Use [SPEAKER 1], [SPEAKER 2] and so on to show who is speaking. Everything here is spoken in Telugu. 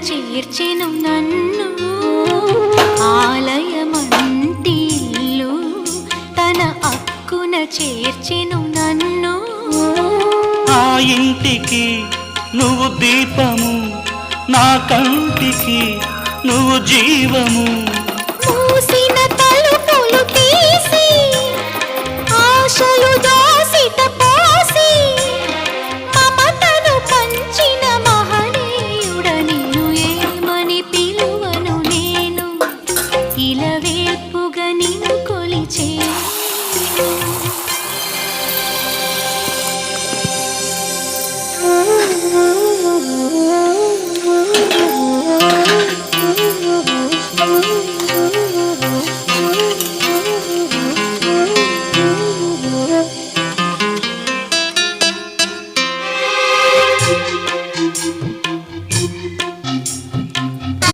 [SPEAKER 1] చేర్చెను నన్ను ఆలయమంటి ఇల్లు తన అక్కున చేర్చెను నన్ను
[SPEAKER 2] ఆ ఇంటికి నువ్వు దీపము నా కంటికి నువ్వు జీవము
[SPEAKER 1] మూసిన తలుపులు తీసి ఆశలు